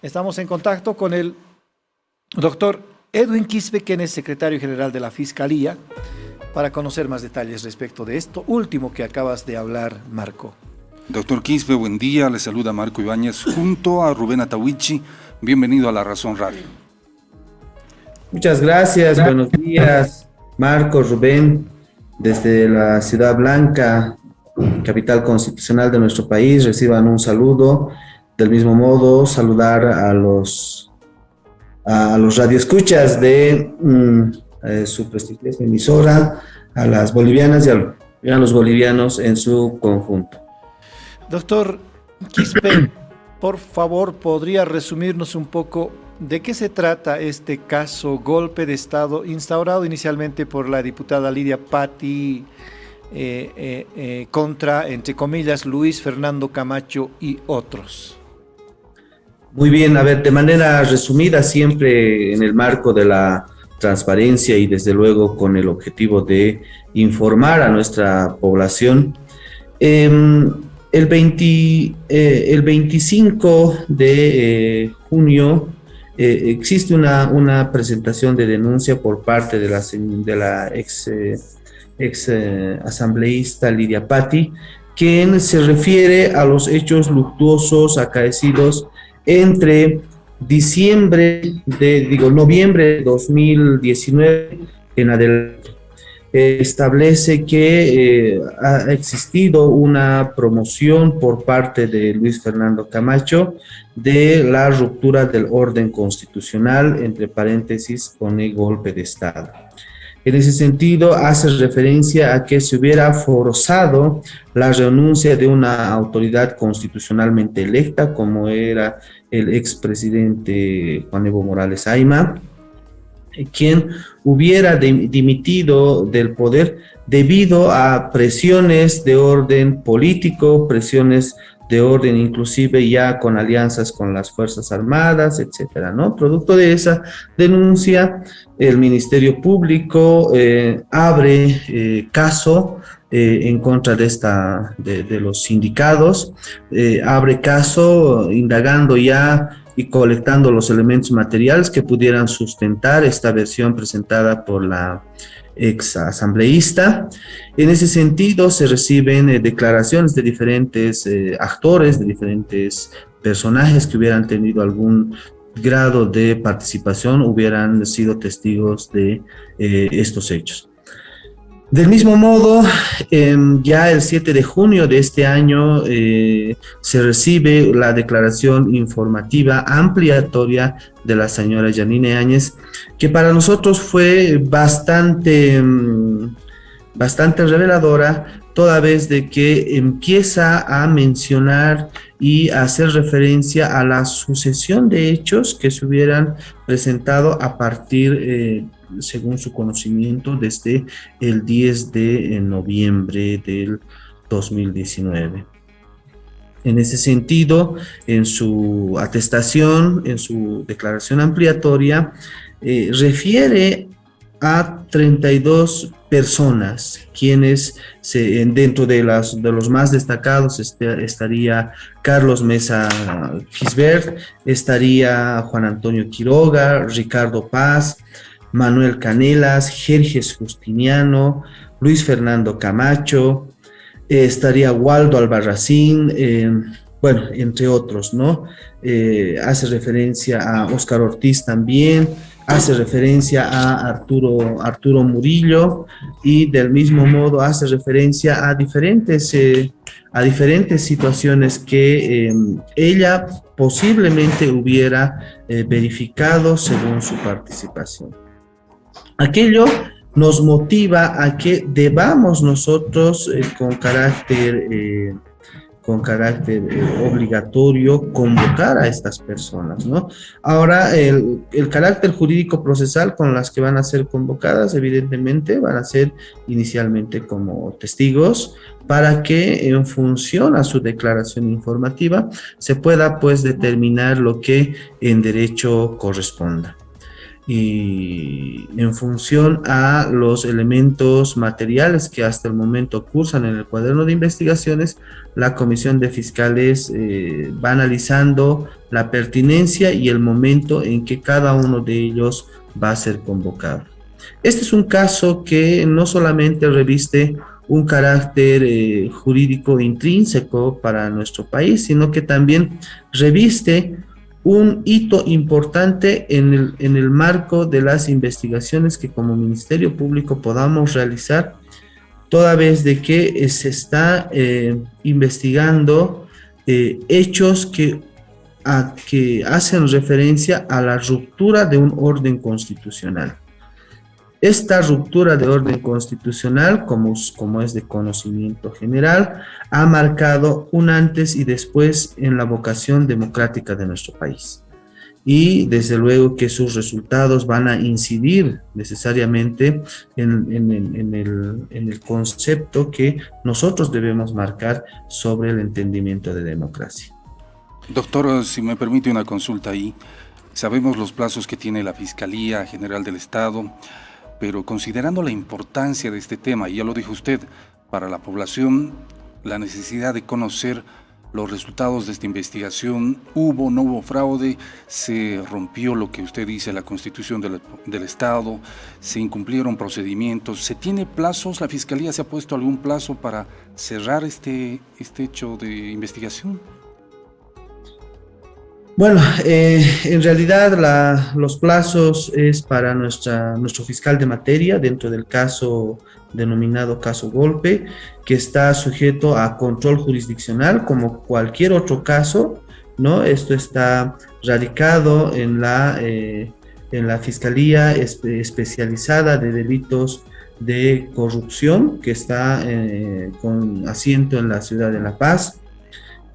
Estamos en contacto con el doctor Edwin Quispe, quien es secretario general de la Fiscalía, para conocer más detalles respecto de esto último que acabas de hablar, Marco. Doctor Quispe, buen día. Le saluda Marco Ibáñez junto a Rubén Atahuichi. Bienvenido a La Razón Radio. Muchas gracias. Buenos días, Marco, Rubén, desde la Ciudad Blanca, capital constitucional de nuestro país. Reciban un saludo. Del mismo modo, saludar a los radioescuchas de su prestigiosa emisora, a las bolivianas y a los bolivianos en su conjunto. Doctor Quispe, por favor, ¿podría resumirnos un poco de qué se trata este caso golpe de Estado instaurado inicialmente por la diputada Lidia Patti contra, entre comillas, Luis Fernando Camacho y otros? Muy bien, a ver, de manera resumida, siempre en el marco de la transparencia y desde luego con el objetivo de informar a nuestra población. El 25 de junio existe una presentación de denuncia por parte de la ex asambleísta Lidia Patti, quien se refiere a los hechos luctuosos acaecidos entre noviembre de 2019 en adelante. Establece que ha existido una promoción por parte de Luis Fernando Camacho de la ruptura del orden constitucional, entre paréntesis pone golpe de Estado. En ese sentido, hace referencia a que se hubiera forzado la renuncia de una autoridad constitucionalmente electa, como era el expresidente Juan Evo Morales Ayma, quien hubiera dimitido del poder debido a presiones de orden político, presiones de orden inclusive ya con alianzas con las Fuerzas Armadas, etcétera, ¿no? Producto de esa denuncia, el Ministerio Público abre caso en contra de los sindicados, abre caso indagando ya y colectando los elementos materiales que pudieran sustentar esta versión presentada por la ex asambleísta. En ese sentido se reciben declaraciones de diferentes actores, de diferentes personajes que hubieran tenido algún grado de participación, hubieran sido testigos de estos hechos. Del mismo modo, ya el 7 de junio de este año se recibe la declaración informativa ampliatoria de la señora Yanine Áñez, que para nosotros fue bastante reveladora, toda vez de que empieza a mencionar y a hacer referencia a la sucesión de hechos que se hubieran presentado a partir, según su conocimiento, desde el 10 de noviembre del 2019. En ese sentido, en su atestación, en su declaración ampliatoria, refiere a 32 personas, quienes dentro de los más destacados estaría Carlos Mesa Gisbert, estaría Juan Antonio Quiroga, Ricardo Paz, Manuel Canelas, Jerjes Justiniano, Luis Fernando Camacho, estaría Waldo Albarracín, bueno, entre otros, ¿no? Hace referencia a Óscar Ortiz también, hace referencia a Arturo Murillo, y del mismo modo hace referencia a diferentes situaciones que ella posiblemente hubiera verificado según su participación. Aquello nos motiva a que debamos nosotros con carácter obligatorio convocar a estas personas, ¿no? Ahora, el carácter jurídico procesal con las que van a ser convocadas, evidentemente, van a ser inicialmente como testigos, para que en función a su declaración informativa se pueda, pues, determinar lo que en derecho corresponda. y en función a los elementos materiales que hasta el momento cursan en el cuaderno de investigaciones, la Comisión de Fiscales va analizando la pertinencia y el momento en que cada uno de ellos va a ser convocado. Este es un caso que no solamente reviste un carácter jurídico intrínseco para nuestro país, sino que también reviste un hito importante en el marco de las investigaciones que como Ministerio Público podamos realizar, toda vez de que se está investigando hechos que hacen referencia a la ruptura de un orden constitucional. Esta ruptura de orden constitucional, como es de conocimiento general, ha marcado un antes y después en la vocación democrática de nuestro país. Y desde luego que sus resultados van a incidir necesariamente en el concepto que nosotros debemos marcar sobre el entendimiento de democracia. Doctor, si me permite una consulta ahí. Sabemos los plazos que tiene la Fiscalía General del Estado, pero considerando la importancia de este tema, y ya lo dijo usted, para la población, la necesidad de conocer los resultados de esta investigación, hubo, no hubo fraude, se rompió lo que usted dice, la Constitución del Estado, se incumplieron procedimientos, ¿se tiene plazos? ¿La Fiscalía se ha puesto algún plazo para cerrar este hecho de investigación? Bueno, en realidad los plazos es para nuestro fiscal de materia dentro del caso denominado caso Golpe, que está sujeto a control jurisdiccional como cualquier otro caso, ¿no? Esto está radicado en la Fiscalía Especializada de Delitos de Corrupción, que está con asiento en la ciudad de La Paz.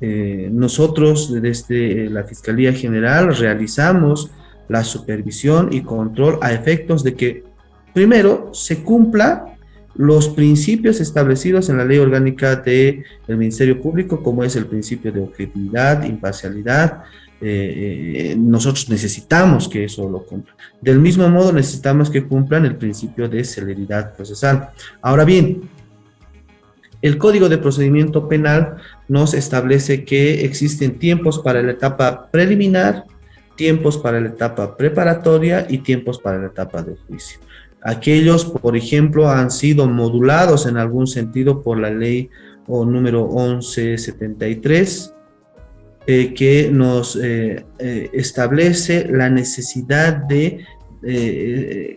Nosotros desde la Fiscalía General realizamos la supervisión y control a efectos de que primero se cumpla los principios establecidos en la Ley Orgánica del Ministerio Público, como es el principio de objetividad, imparcialidad. Nosotros necesitamos que eso lo cumpla. Del mismo modo necesitamos que cumplan el principio de celeridad procesal. Ahora bien, el Código de Procedimiento Penal nos establece que existen tiempos para la etapa preliminar, tiempos para la etapa preparatoria y tiempos para la etapa de juicio. Aquellos, por ejemplo, han sido modulados en algún sentido por la ley número 1173, que nos establece la necesidad de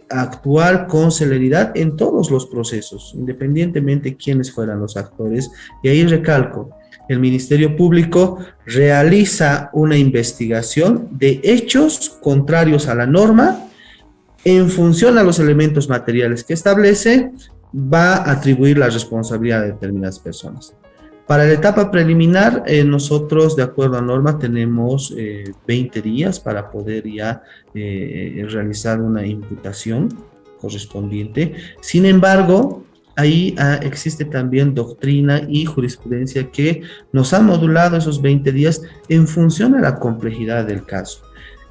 actuar con celeridad en todos los procesos, independientemente de quiénes fueran los actores. Y ahí recalco, el Ministerio Público realiza una investigación de hechos contrarios a la norma en función a los elementos materiales que establece, va a atribuir la responsabilidad a determinadas personas. Para la etapa preliminar, nosotros, de acuerdo a norma, tenemos 20 días para poder ya realizar una imputación correspondiente. Sin embargo, ahí existe también doctrina y jurisprudencia que nos ha modulado esos 20 días en función a la complejidad del caso.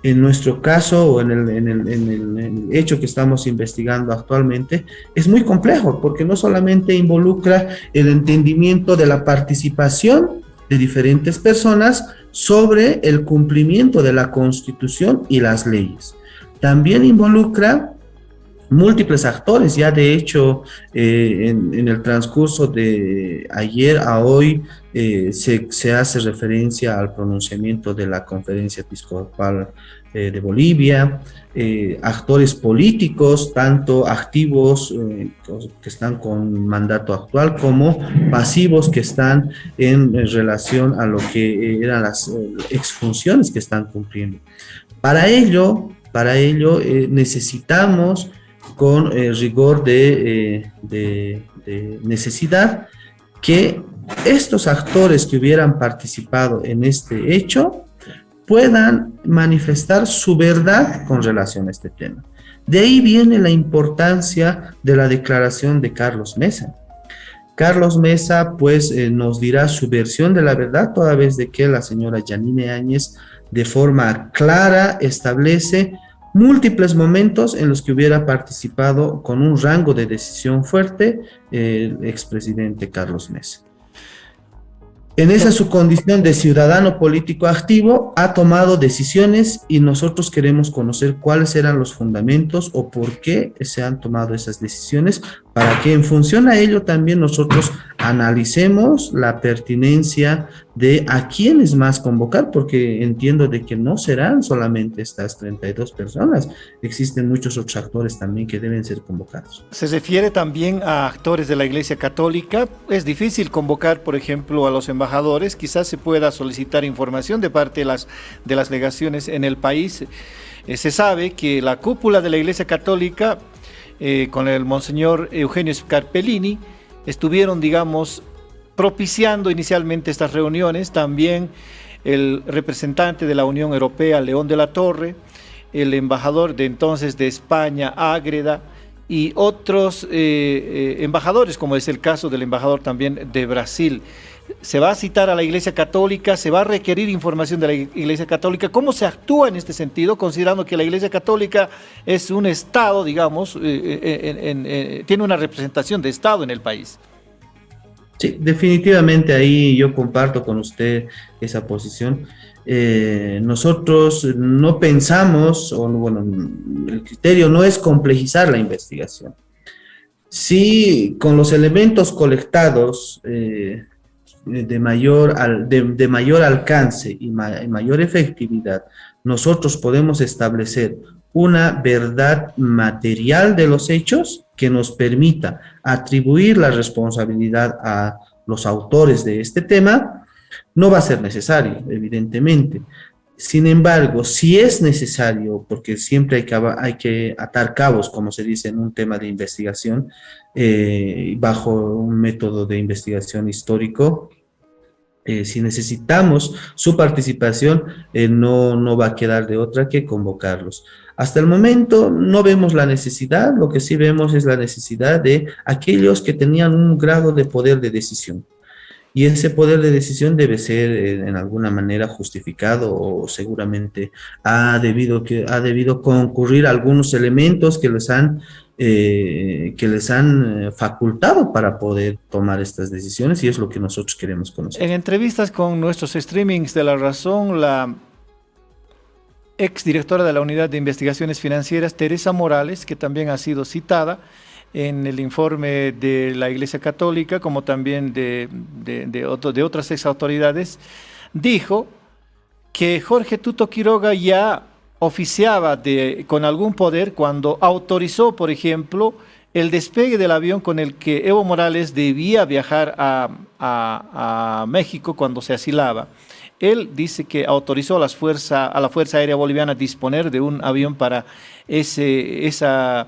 En nuestro caso, o en el hecho que estamos investigando actualmente, es muy complejo porque no solamente involucra el entendimiento de la participación de diferentes personas sobre el cumplimiento de la Constitución y las leyes. También involucra múltiples actores. Ya de hecho, en el transcurso de ayer a hoy se hace referencia al pronunciamiento de la Conferencia Episcopal de Bolivia, actores políticos, tanto activos que están con mandato actual como pasivos que están en relación a lo que eran las exfunciones que están cumpliendo. Para ello necesitamos con rigor de necesidad que estos actores que hubieran participado en este hecho puedan manifestar su verdad con relación a este tema. De ahí viene la importancia de la declaración de Carlos Mesa. Carlos Mesa pues nos dirá su versión de la verdad, toda vez de que la señora Yanine Áñez de forma clara establece múltiples momentos en los que hubiera participado con un rango de decisión fuerte el expresidente Carlos Mesa. En esa su condición de ciudadano político activo, ha tomado decisiones y nosotros queremos conocer cuáles eran los fundamentos o por qué se han tomado esas decisiones, para que en función a ello también nosotros analicemos la pertinencia de a quiénes más convocar, porque entiendo de que no serán solamente estas 32 personas, existen muchos otros actores también que deben ser convocados. Se refiere también a actores de la Iglesia Católica. Es difícil convocar, por ejemplo, a los embajadores. Quizás se pueda solicitar información de parte de las legaciones en el país. Se sabe que la cúpula de la Iglesia Católica, con el monseñor Eugenio Scarpellini, estuvieron, digamos, propiciando inicialmente estas reuniones. También el representante de la Unión Europea, León de la Torre, el embajador de entonces de España, Ágreda, y otros embajadores, como es el caso del embajador también de Brasil. Se va a citar a la Iglesia Católica, se va a requerir información de la Iglesia Católica. ¿Cómo se actúa en este sentido, considerando que la Iglesia Católica es un Estado, digamos, tiene una representación de Estado en el país? Sí, definitivamente ahí yo comparto con usted esa posición. Nosotros no pensamos, o bueno, el criterio no es complejizar la investigación. Sí, con los elementos colectados de mayor alcance y mayor efectividad, nosotros podemos establecer una verdad material de los hechos que nos permita atribuir la responsabilidad a los autores de este tema. No va a ser necesario, evidentemente. Sin embargo, si es necesario, porque siempre hay que atar cabos, como se dice en un tema de investigación, bajo un método de investigación histórico, si necesitamos su participación, no va a quedar de otra que convocarlos. Hasta el momento no vemos la necesidad, lo que sí vemos es la necesidad de aquellos que tenían un grado de poder de decisión. Y ese poder de decisión debe ser en alguna manera justificado, o seguramente ha debido concurrir algunos elementos que les han facultado para poder tomar estas decisiones, y es lo que nosotros queremos conocer. En entrevistas con nuestros streamings de La Razón, la exdirectora de la Unidad de Investigaciones Financieras, Teresa Morales, que también ha sido citada en el informe de la Iglesia Católica, como también de otras exautoridades, dijo que Jorge Tuto Quiroga ya oficiaba con algún poder cuando autorizó, por ejemplo, el despegue del avión con el que Evo Morales debía viajar a México cuando se asilaba. Él dice que autorizó a la Fuerza Aérea Boliviana a disponer de un avión para ese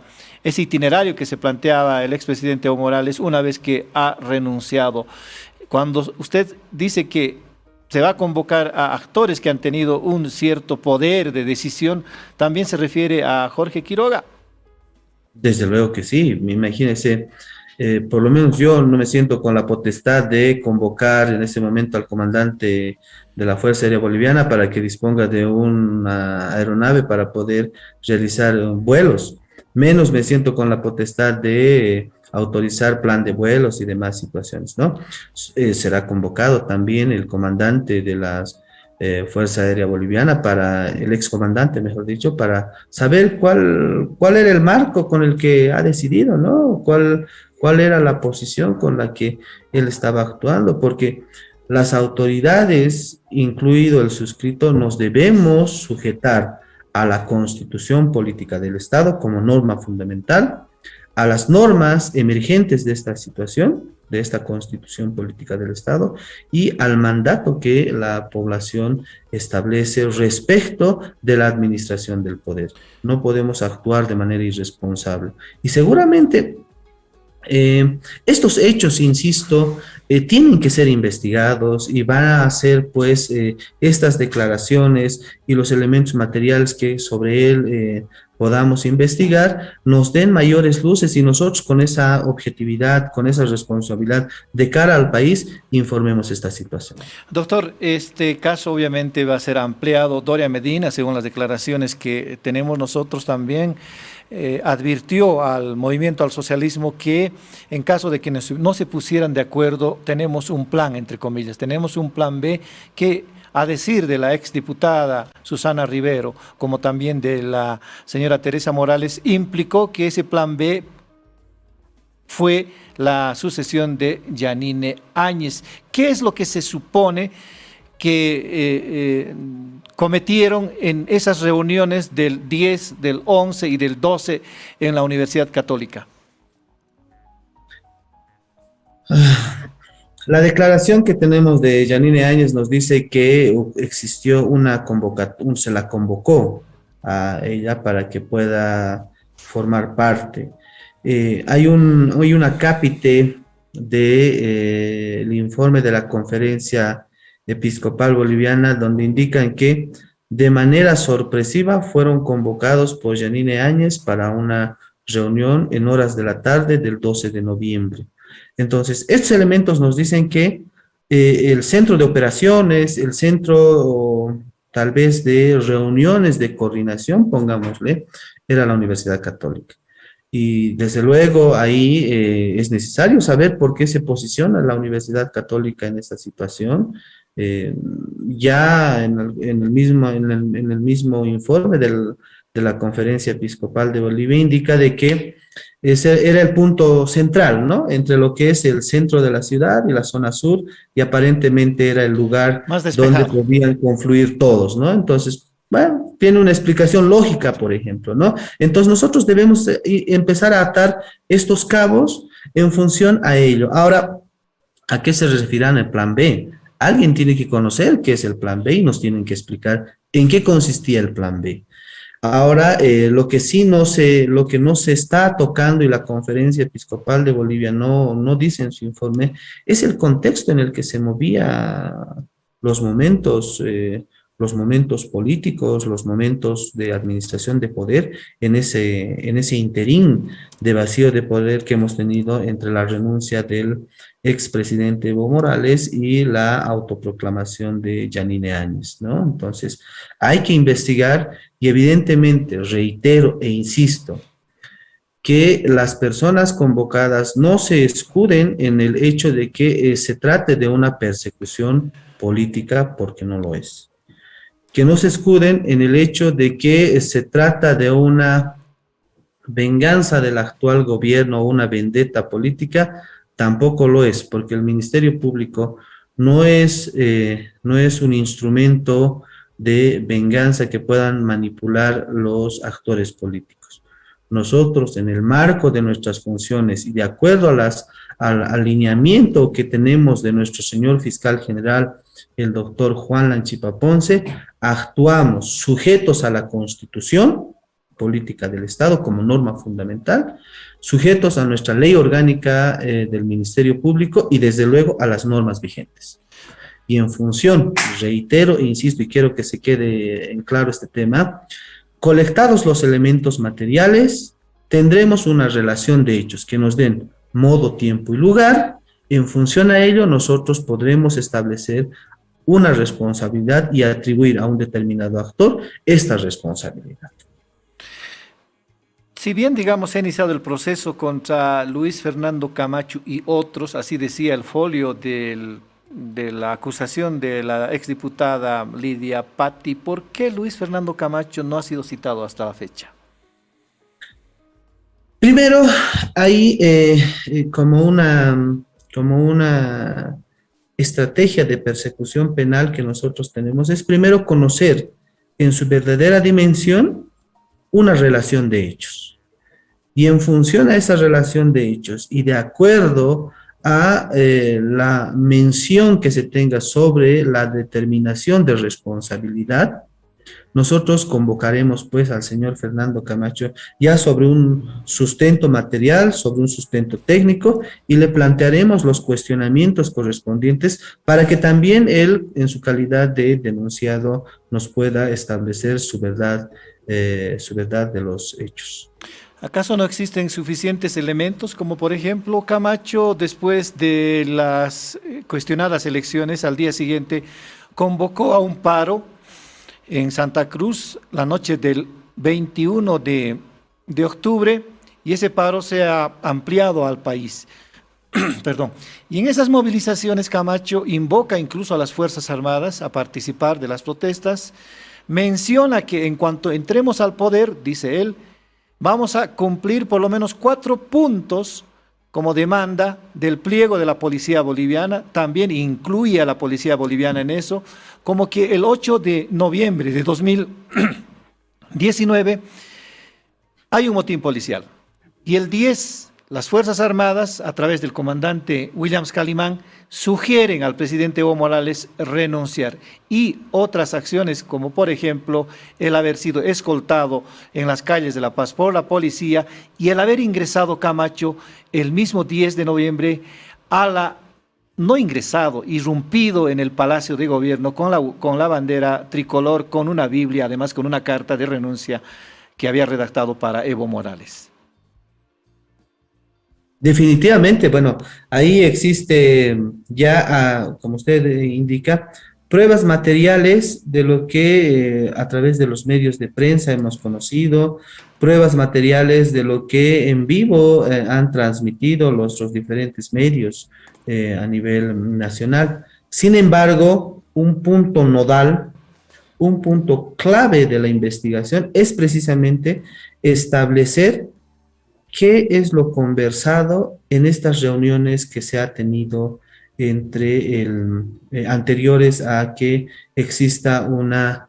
itinerario que se planteaba el expresidente Evo Morales una vez que ha renunciado. Cuando usted dice que se va a convocar a actores que han tenido un cierto poder de decisión, ¿también se refiere a Jorge Quiroga? Desde luego que sí, imagínese. Por lo menos yo no me siento con la potestad de convocar en ese momento al comandante de la Fuerza Aérea Boliviana para que disponga de una aeronave para poder realizar vuelos. Menos me siento con la potestad de autorizar plan de vuelos y demás situaciones, ¿no? Será convocado también el comandante de la Fuerza Aérea Boliviana, el excomandante, mejor dicho, para saber cuál era el marco con el que ha decidido, ¿no? ¿Cuál era la posición con la que él estaba actuando? Porque las autoridades, incluido el suscrito, nos debemos sujetar a la Constitución Política del Estado como norma fundamental, a las normas emergentes de esta situación, de esta Constitución Política del Estado, y al mandato que la población establece respecto de la administración del poder. No podemos actuar de manera irresponsable. Y seguramente estos hechos, insisto, tienen que ser investigados, y van a ser pues estas declaraciones y los elementos materiales que sobre él podamos investigar, nos den mayores luces y nosotros con esa objetividad, con esa responsabilidad de cara al país, informemos esta situación. Doctor, este caso obviamente va a ser ampliado. Doria Medina, según las declaraciones que tenemos nosotros también, advirtió al movimiento, al socialismo, que en caso de que no se pusieran de acuerdo, tenemos un plan, entre comillas, tenemos un plan B que, a decir de la exdiputada Susana Rivero, como también de la señora Teresa Morales, implicó que ese plan B fue la sucesión de Yanine Áñez. ¿Qué es lo que se supone que cometieron en esas reuniones del 10, del 11 y del 12 en la Universidad Católica? La declaración que tenemos de Yanine Áñez nos dice que existió una convocatoria, se la convocó a ella para que pueda formar parte. Hay una cápite del informe de la Conferencia Episcopal Boliviana donde indican que de manera sorpresiva fueron convocados por Yanine Áñez para una reunión en horas de la tarde del 12 de noviembre. Entonces, estos elementos nos dicen que el centro de operaciones, el centro tal vez de reuniones de coordinación, pongámosle, era la Universidad Católica. Y desde luego ahí es necesario saber por qué se posiciona la Universidad Católica en esta situación. Ya en el mismo informe de la Conferencia Episcopal de Bolivia indica de que ese era el punto central, ¿no? Entre lo que es el centro de la ciudad y la zona sur, y aparentemente era el lugar donde podían confluir todos, ¿no? Entonces, bueno, tiene una explicación lógica, por ejemplo, ¿no? Entonces nosotros debemos empezar a atar estos cabos en función a ello. Ahora, ¿a qué se referirá el plan B? Alguien tiene que conocer qué es el plan B y nos tienen que explicar en qué consistía el plan B. Ahora, lo que no se está tocando y la Conferencia Episcopal de Bolivia no dice en su informe es el contexto en el que se movía los momentos políticos, los momentos de administración de poder en ese interín de vacío de poder que hemos tenido entre la renuncia del expresidente Evo Morales y la autoproclamación de Yanine Áñez, ¿no? Entonces, hay que investigar y evidentemente reitero e insisto que las personas convocadas no se escuden en el hecho de que se trate de una persecución política, porque no lo es. Que no se escuden en el hecho de que se trata de una venganza del actual gobierno o una vendetta política, tampoco lo es, porque el Ministerio Público no es un instrumento de venganza que puedan manipular los actores políticos. Nosotros, en el marco de nuestras funciones y de acuerdo al alineamiento que tenemos de nuestro señor fiscal general, el doctor Juan Lanchipa Ponce, actuamos sujetos a la Constitución política del Estado como norma fundamental, sujetos a nuestra ley orgánica del Ministerio Público y desde luego a las normas vigentes. Y en función, reitero e insisto y quiero que se quede en claro este tema, colectados los elementos materiales, tendremos una relación de hechos que nos den modo, tiempo y lugar. En función a ello, nosotros podremos establecer una responsabilidad y atribuir a un determinado actor esta responsabilidad. Si bien, digamos, se ha iniciado el proceso contra Luis Fernando Camacho y otros, así decía el folio de la acusación de la exdiputada Lidia Patti, ¿por qué Luis Fernando Camacho no ha sido citado hasta la fecha? Primero, hay como una estrategia de persecución penal que nosotros tenemos, es primero conocer en su verdadera dimensión una relación de hechos. Y en función a esa relación de hechos y de acuerdo a la mención que se tenga sobre la determinación de responsabilidad, nosotros convocaremos pues al señor Fernando Camacho ya sobre un sustento material, sobre un sustento técnico, y le plantearemos los cuestionamientos correspondientes para que también él, en su calidad de denunciado, nos pueda establecer su verdad de los hechos. ¿Acaso no existen suficientes elementos, como por ejemplo Camacho, después de las cuestionadas elecciones, al día siguiente convocó a un paro en Santa Cruz la noche del 21 de octubre, y ese paro se ha ampliado al país? Perdón. Y en esas movilizaciones Camacho invoca incluso a las Fuerzas Armadas a participar de las protestas, menciona que en cuanto entremos al poder, dice él, vamos a cumplir por lo menos 4 puntos como demanda del pliego de la policía boliviana. También incluye a la policía boliviana en eso, como que el 8 de noviembre de 2019 hay un motín policial. Y el 10, las Fuerzas Armadas, a través del comandante Williams Calimán, sugieren al presidente Evo Morales renunciar. Y otras acciones, como por ejemplo el haber sido escoltado en las calles de La Paz por la policía y el haber ingresado Camacho el mismo 10 de noviembre no ingresado, irrumpido en el Palacio de Gobierno con la bandera tricolor, con una Biblia, además con una carta de renuncia que había redactado para Evo Morales. Definitivamente, bueno, ahí existe ya, como usted indica, pruebas materiales de lo que a través de los medios de prensa hemos conocido, pruebas materiales de lo que en vivo han transmitido los diferentes medios a nivel nacional. Sin embargo, un punto nodal, un punto clave de la investigación es precisamente establecer qué es lo conversado en estas reuniones que se ha tenido anteriores a que exista una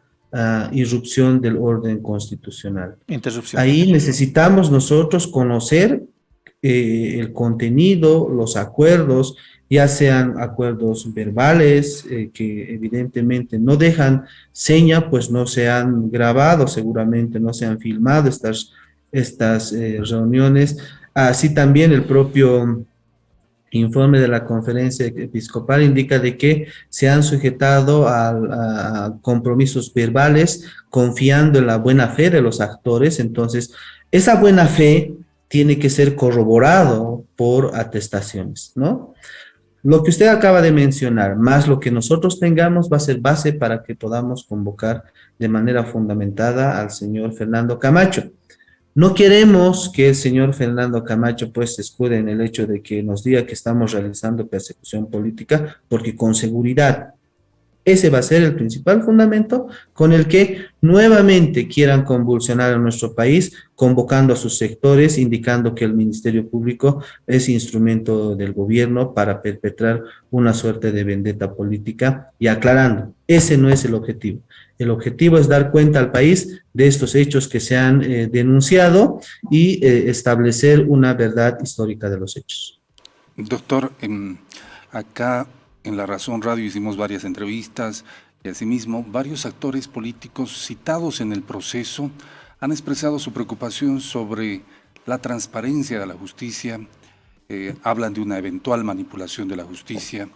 irrupción del orden constitucional. Interrupción. Ahí necesitamos nosotros conocer el contenido, los acuerdos, ya sean acuerdos verbales, que evidentemente no dejan seña, pues no se han grabado, seguramente no se han filmado estas reuniones. Así también el propio informe de la conferencia episcopal indica de que se han sujetado a compromisos verbales confiando en la buena fe de los actores. Entonces, esa buena fe tiene que ser corroborado por atestaciones, ¿no? Lo que usted acaba de mencionar, más lo que nosotros tengamos, va a ser base para que podamos convocar de manera fundamentada al señor Fernando Camacho. No queremos que el señor Fernando Camacho pues se escude en el hecho de que nos diga que estamos realizando persecución política, porque con seguridad ese va a ser el principal fundamento con el que nuevamente quieran convulsionar a nuestro país, convocando a sus sectores, indicando que el Ministerio Público es instrumento del gobierno para perpetrar una suerte de vendetta política, y aclarando, ese no es el objetivo. El objetivo es dar cuenta al país de estos hechos que se han denunciado y establecer una verdad histórica de los hechos. Doctor, acá en La Razón Radio hicimos varias entrevistas y asimismo varios actores políticos citados en el proceso han expresado su preocupación sobre la transparencia de la justicia, hablan de una eventual manipulación de la justicia.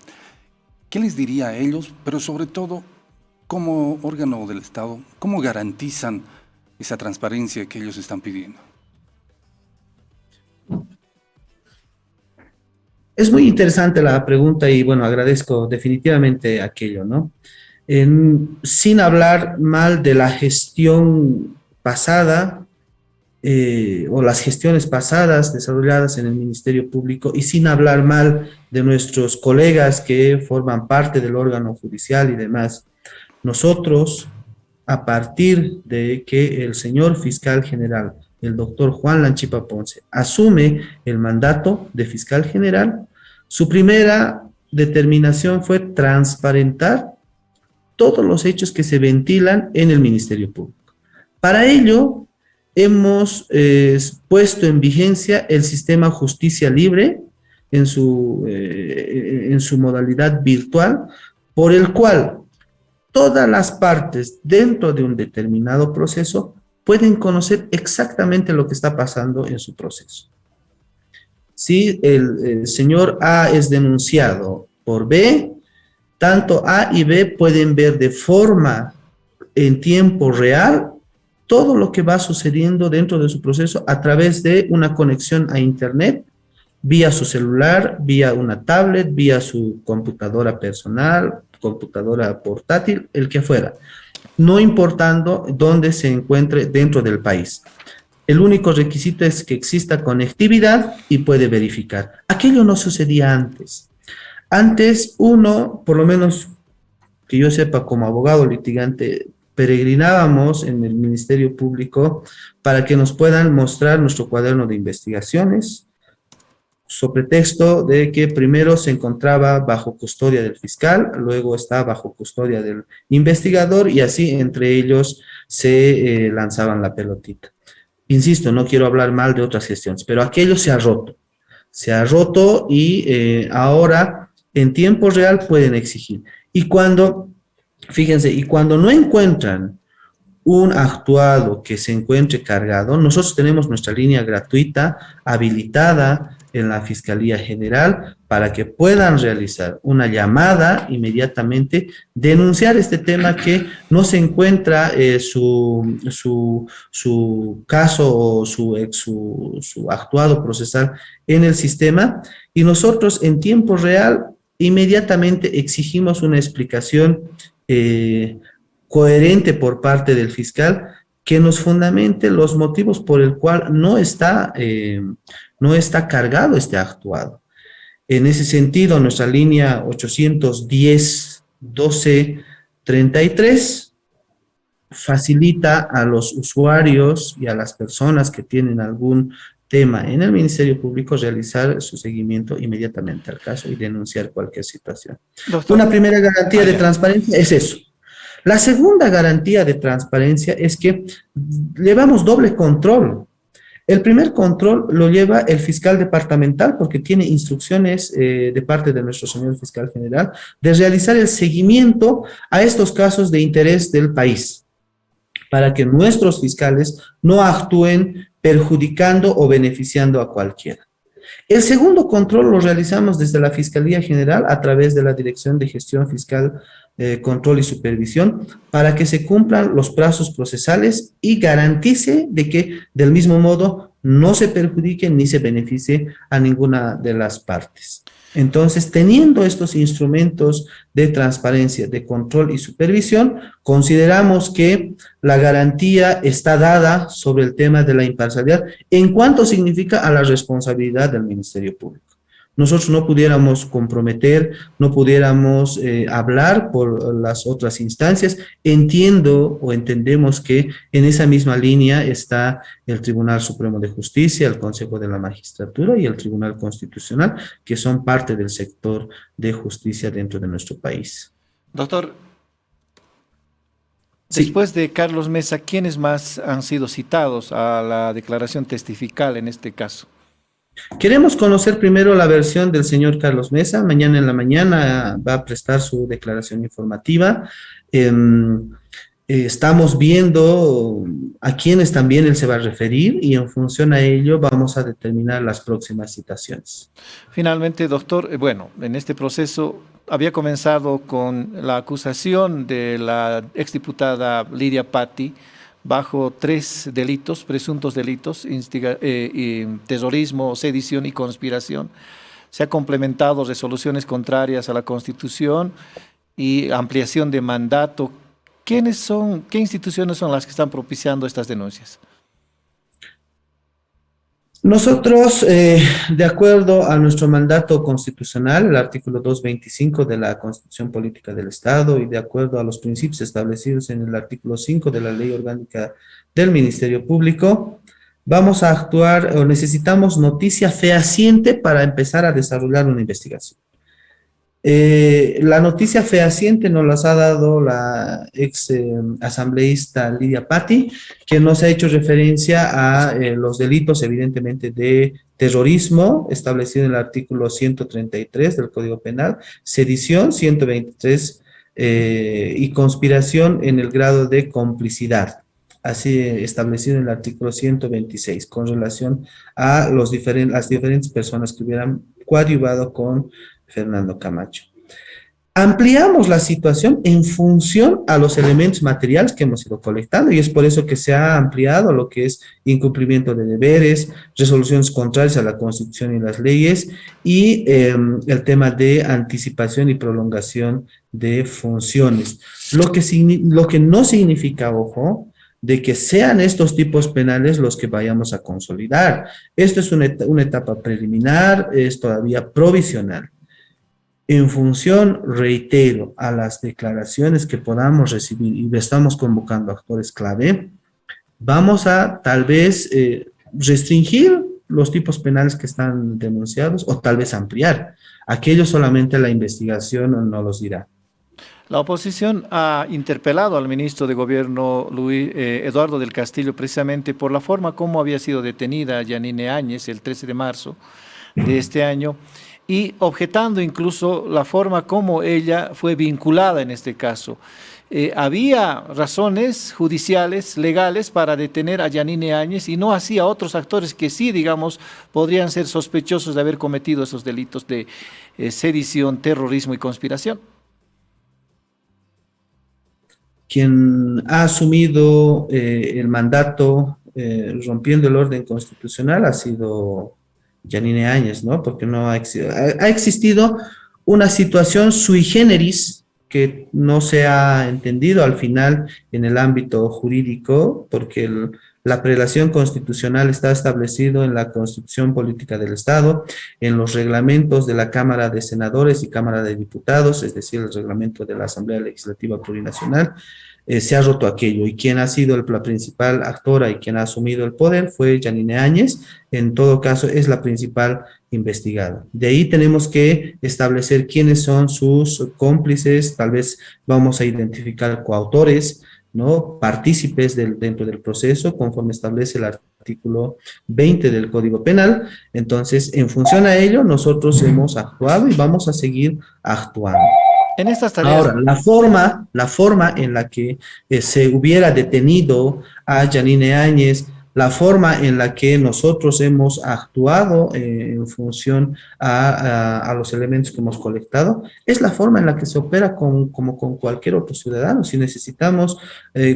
¿Qué les diría a ellos? Pero sobre todo, como órgano del Estado, ¿cómo garantizan esa transparencia que ellos están pidiendo? Es muy interesante la pregunta y bueno, agradezco definitivamente aquello, ¿no? Sin hablar mal de la gestión pasada o las gestiones pasadas desarrolladas en el Ministerio Público, y sin hablar mal de nuestros colegas que forman parte del órgano judicial y demás, nosotros, a partir de que el señor fiscal general, el doctor Juan Lanchipa Ponce, asume el mandato de fiscal general, su primera determinación fue transparentar todos los hechos que se ventilan en el Ministerio Público. Para ello, hemos puesto en vigencia el sistema Justicia Libre en su modalidad virtual, por el cual todas las partes dentro de un determinado proceso pueden conocer exactamente lo que está pasando en su proceso. Si el señor A es denunciado por B, tanto A y B pueden ver de forma en tiempo real todo lo que va sucediendo dentro de su proceso a través de una conexión a Internet, vía su celular, vía una tablet, vía su computadora personal, computadora portátil, el que fuera, no importando dónde se encuentre dentro del país. El único requisito es que exista conectividad y puede verificar. Aquello no sucedía antes. Antes uno, por lo menos que yo sepa como abogado litigante, peregrinábamos en el Ministerio Público para que nos puedan mostrar nuestro cuaderno de investigaciones, sobre texto de que primero se encontraba bajo custodia del fiscal, luego está bajo custodia del investigador y así entre ellos se lanzaban la pelotita. Insisto, no quiero hablar mal de otras gestiones, pero aquello se ha roto y ahora en tiempo real pueden exigir. Y cuando, fíjense, y cuando no encuentran un actuado que se encuentre cargado, nosotros tenemos nuestra línea gratuita habilitada en la Fiscalía General para que puedan realizar una llamada inmediatamente, denunciar este tema que no se encuentra su caso o su actuado procesal en el sistema y nosotros en tiempo real inmediatamente exigimos una explicación coherente por parte del fiscal que nos fundamente los motivos por el cual no está cargado este actuado. En ese sentido, nuestra línea 810-12-33 facilita a los usuarios y a las personas que tienen algún tema en el Ministerio Público realizar su seguimiento inmediatamente al caso y denunciar cualquier situación. Doctor, una primera garantía de transparencia es eso. La segunda garantía de transparencia es que llevamos doble control. El primer control lo lleva el fiscal departamental porque tiene instrucciones de parte de nuestro señor fiscal general de realizar el seguimiento a estos casos de interés del país para que nuestros fiscales no actúen perjudicando o beneficiando a cualquiera. El segundo control lo realizamos desde la Fiscalía General a través de la Dirección de Gestión Fiscal, Control y Supervisión para que se cumplan los plazos procesales y garantice de que del mismo modo no se perjudique ni se beneficie a ninguna de las partes. Entonces, teniendo estos instrumentos de transparencia, de control y supervisión, consideramos que la garantía está dada sobre el tema de la imparcialidad en cuanto significa a la responsabilidad del Ministerio Público. Nosotros no pudiéramos comprometer, no pudiéramos hablar por las otras instancias. Entiendo o entendemos que en esa misma línea está el Tribunal Supremo de Justicia, el Consejo de la Magistratura y el Tribunal Constitucional, que son parte del sector de justicia dentro de nuestro país. Doctor, sí. Después de Carlos Mesa, ¿quiénes más han sido citados a la declaración testifical en este caso? Queremos conocer primero la versión del señor Carlos Mesa. Mañana en la mañana va a prestar su declaración informativa. Estamos viendo a quiénes también él se va a referir y en función a ello vamos a determinar las próximas citaciones. Finalmente, doctor, bueno, en este proceso había comenzado con la acusación de la exdiputada Lidia Patti bajo 3 delitos, presuntos delitos, terrorismo, sedición y conspiración. Se ha complementado resoluciones contrarias a la Constitución y ampliación de mandato. ¿Qué instituciones son las que están propiciando estas denuncias? Nosotros, de acuerdo a nuestro mandato constitucional, el artículo 225 de la Constitución Política del Estado y de acuerdo a los principios establecidos en el artículo 5 de la Ley Orgánica del Ministerio Público, vamos a actuar o necesitamos noticia fehaciente para empezar a desarrollar una investigación. La noticia fehaciente nos las ha dado la ex asambleísta Lidia Patti, que nos ha hecho referencia a los delitos evidentemente de terrorismo establecido en el artículo 133 del Código Penal, sedición 123 y conspiración en el grado de complicidad, así establecido en el artículo 126, con relación a las diferentes personas que hubieran coadyuvado con Fernando Camacho. Ampliamos la situación en función a los elementos materiales que hemos ido colectando y es por eso que se ha ampliado lo que es incumplimiento de deberes, resoluciones contrarias a la Constitución y las leyes y el tema de anticipación y prolongación de funciones. Lo que no significa, ojo, de que sean estos tipos penales los que vayamos a consolidar. Esto es una etapa preliminar, es todavía provisional. En función, reitero, a las declaraciones que podamos recibir y estamos convocando actores clave, vamos a tal vez restringir los tipos penales que están denunciados o tal vez ampliar. Aquello solamente la investigación no los dirá. La oposición ha interpelado al ministro de Gobierno Eduardo del Castillo precisamente por la forma como había sido detenida Yanine Áñez el 13 de marzo de este año y objetando incluso la forma como ella fue vinculada en este caso. Había razones judiciales, legales, para detener a Yanine Áñez y no así a otros actores que sí, digamos, podrían ser sospechosos de haber cometido esos delitos de sedición, terrorismo y conspiración. Quien ha asumido el mandato rompiendo el orden constitucional ha sido Yanine Áñez, ¿no? Porque no ha existido una situación sui generis que no se ha entendido al final en el ámbito jurídico, porque la prelación constitucional está establecido en la Constitución Política del Estado, en los reglamentos de la Cámara de Senadores y Cámara de Diputados, es decir, el reglamento de la Asamblea Legislativa Plurinacional. Se ha roto aquello y quien ha sido la principal actora y quien ha asumido el poder fue Yanine Áñez, en todo caso es la principal investigada. De ahí tenemos que establecer quiénes son sus cómplices, tal vez vamos a identificar coautores, ¿no? Partícipes dentro del proceso, conforme establece el artículo 20 del Código Penal. Entonces, en función a ello, nosotros hemos actuado y vamos a seguir actuando. En estas tareas. Ahora, la forma en la que se hubiera detenido a Yanine Áñez, la forma en la que nosotros hemos actuado en función a los elementos que hemos colectado, es la forma en la que se opera como con cualquier otro ciudadano. Si necesitamos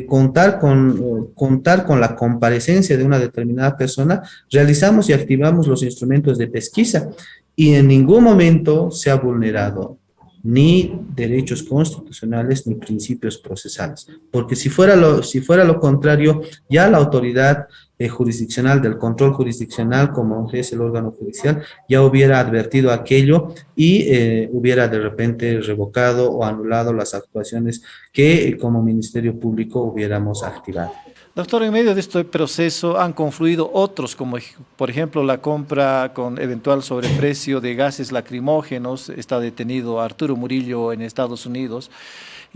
contar con la comparecencia de una determinada persona, realizamos y activamos los instrumentos de pesquisa y en ningún momento se ha vulnerado ni derechos constitucionales ni principios procesales, porque si fuera lo contrario, ya la autoridad jurisdiccional, del control jurisdiccional, como es el órgano judicial, ya hubiera advertido aquello y hubiera de repente revocado o anulado las actuaciones que como Ministerio Público hubiéramos activado. Doctor, en medio de este proceso han confluido otros, como por ejemplo la compra con eventual sobreprecio de gases lacrimógenos. Está detenido Arturo Murillo en Estados Unidos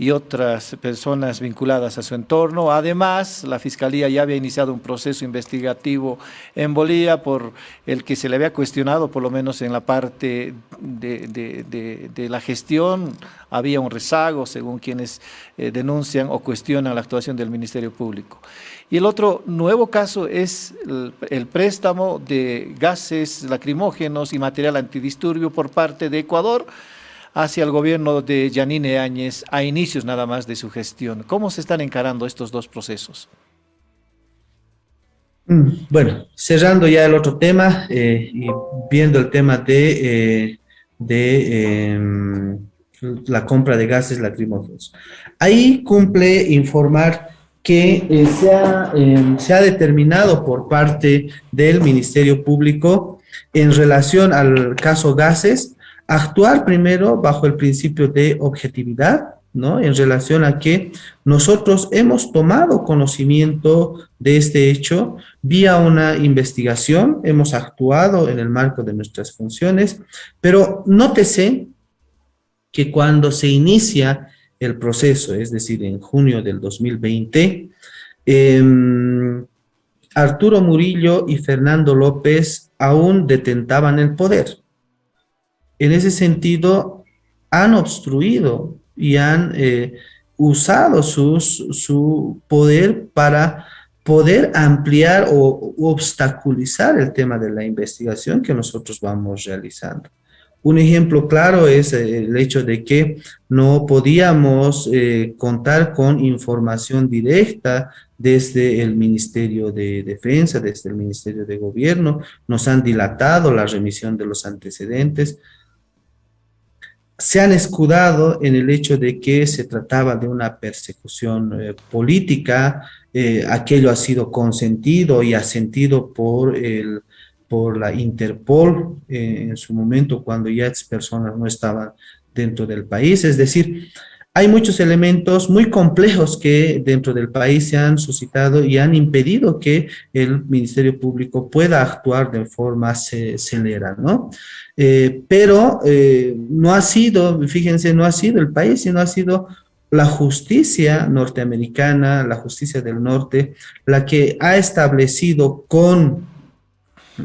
y otras personas vinculadas a su entorno. Además, la Fiscalía ya había iniciado un proceso investigativo en Bolivia por el que se le había cuestionado, por lo menos en la parte de la gestión, había un rezago, según quienes denuncian o cuestionan la actuación del Ministerio Público. Y el otro nuevo caso es el préstamo de gases lacrimógenos y material antidisturbio por parte de Ecuador hacia el gobierno de Yanine Áñez a inicios nada más de su gestión. ¿Cómo se están encarando estos dos procesos? Bueno, cerrando ya el otro tema y viendo el tema de la compra de gases lacrimógenos. Ahí cumple informar que se ha determinado por parte del Ministerio Público en relación al caso gases, actuar primero bajo el principio de objetividad, ¿no? En relación a que nosotros hemos tomado conocimiento de este hecho vía una investigación, hemos actuado en el marco de nuestras funciones, pero nótese que cuando se inicia el proceso, es decir, en junio del 2020, Arturo Murillo y Fernando López aún detentaban el poder. En ese sentido, han obstruido y han usado su poder para poder ampliar o obstaculizar el tema de la investigación que nosotros vamos realizando. Un ejemplo claro es el hecho de que no podíamos contar con información directa desde el Ministerio de Defensa, desde el Ministerio de Gobierno. Nos han dilatado la remisión de los antecedentes. Se han escudado en el hecho de que se trataba de una persecución política. Aquello ha sido consentido y asentido por la Interpol en su momento, cuando ya estas personas no estaban dentro del país. Es decir, hay muchos elementos muy complejos que dentro del país se han suscitado y han impedido que el Ministerio Público pueda actuar de forma celera, ¿no? Pero no ha sido, fíjense, no ha sido el país, sino ha sido la justicia norteamericana, la justicia del norte, la que ha establecido con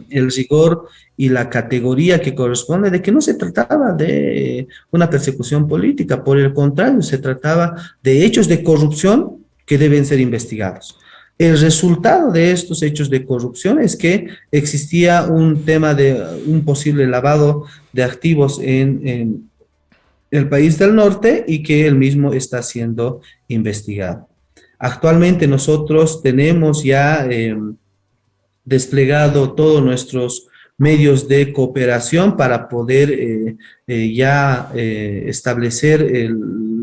el rigor y la categoría que corresponde de que no se trataba de una persecución política, por el contrario, se trataba de hechos de corrupción que deben ser investigados. El resultado de estos hechos de corrupción es que existía un tema de un posible lavado de activos en el país del norte y que el mismo está siendo investigado. Actualmente nosotros tenemos ya desplegado todos nuestros medios de cooperación para poder establecer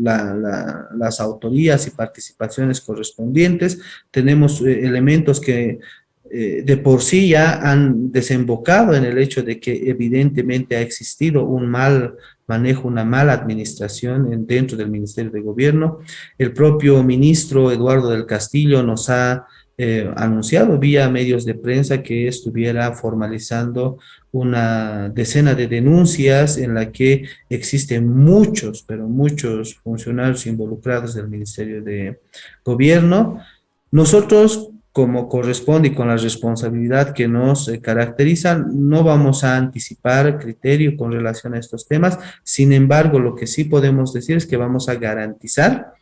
las autorías y participaciones correspondientes. Tenemos elementos que de por sí ya han desembocado en el hecho de que evidentemente ha existido un mal manejo, una mala administración dentro del Ministerio de Gobierno. El propio ministro Eduardo del Castillo nos ha anunciado vía medios de prensa que estuviera formalizando una decena de denuncias en la que existen muchos, pero muchos funcionarios involucrados del Ministerio de Gobierno. Nosotros, como corresponde y con la responsabilidad que nos caracteriza, no vamos a anticipar criterio con relación a estos temas. Sin embargo, lo que sí podemos decir es que vamos a garantizar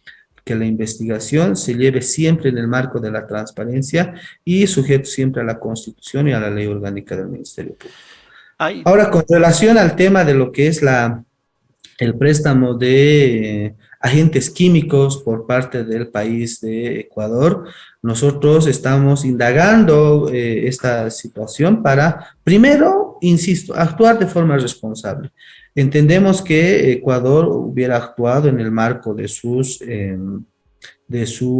que la investigación se lleve siempre en el marco de la transparencia y sujeto siempre a la Constitución y a la ley orgánica del Ministerio Público. Ahora, con relación al tema de lo que es el préstamo de agentes químicos por parte del país de Ecuador, nosotros estamos indagando esta situación para, primero, insisto, actuar de forma responsable. Entendemos que Ecuador hubiera actuado en el marco de su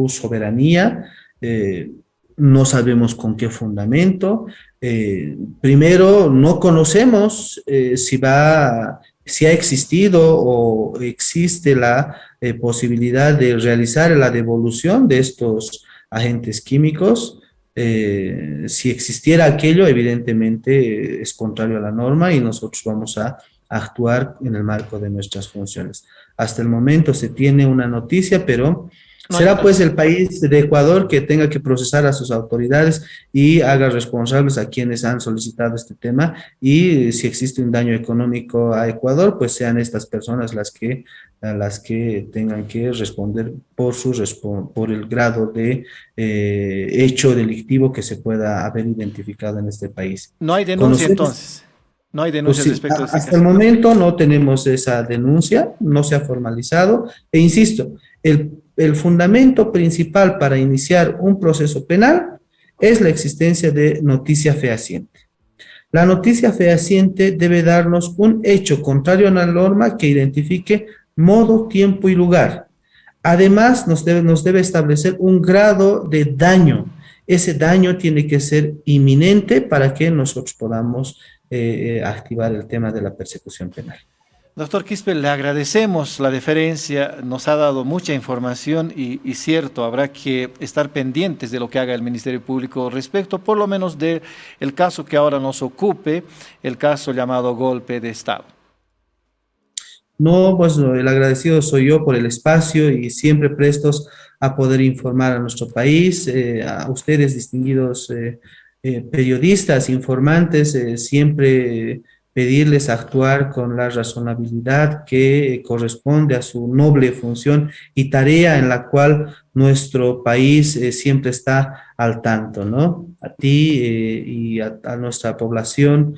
soberanía. No sabemos con qué fundamento. Primero, no conocemos si ha existido o existe la posibilidad de realizar la devolución de estos agentes químicos. Si existiera aquello, evidentemente es contrario a la norma y nosotros vamos a actuar en el marco de nuestras funciones. Hasta el momento se tiene una noticia, pero será pues el país de Ecuador que tenga que procesar a sus autoridades y haga responsables a quienes han solicitado este tema, y si existe un daño económico a Ecuador, pues sean estas personas las que tengan que responder por el grado de hecho delictivo que se pueda haber identificado en este país. No hay denuncia entonces. No hay denuncia pues sí, respecto a este hasta caso. el momento no tenemos esa denuncia, no se ha formalizado, e insisto, el fundamento principal para iniciar un proceso penal es la existencia de noticia fehaciente. La noticia fehaciente debe darnos un hecho contrario a la norma que identifique modo, tiempo y lugar. Además, nos debe establecer un grado de daño. Ese daño tiene que ser inminente para que nosotros podamos activar el tema de la persecución penal. Doctor Quispe, le agradecemos la deferencia, nos ha dado mucha información y cierto, habrá que estar pendientes de lo que haga el Ministerio Público respecto, por lo menos del caso que ahora nos ocupe, el caso llamado golpe de Estado. No, pues el agradecido soy yo por el espacio y siempre prestos a poder informar a nuestro país, a ustedes distinguidos periodistas, informantes, siempre pedirles actuar con la razonabilidad que corresponde a su noble función y tarea en la cual nuestro país siempre está al tanto, ¿no? A ti y a nuestra población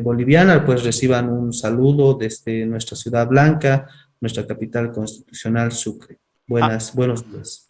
boliviana, pues reciban un saludo desde nuestra ciudad blanca, nuestra capital constitucional, Sucre. Ah, Buenos días.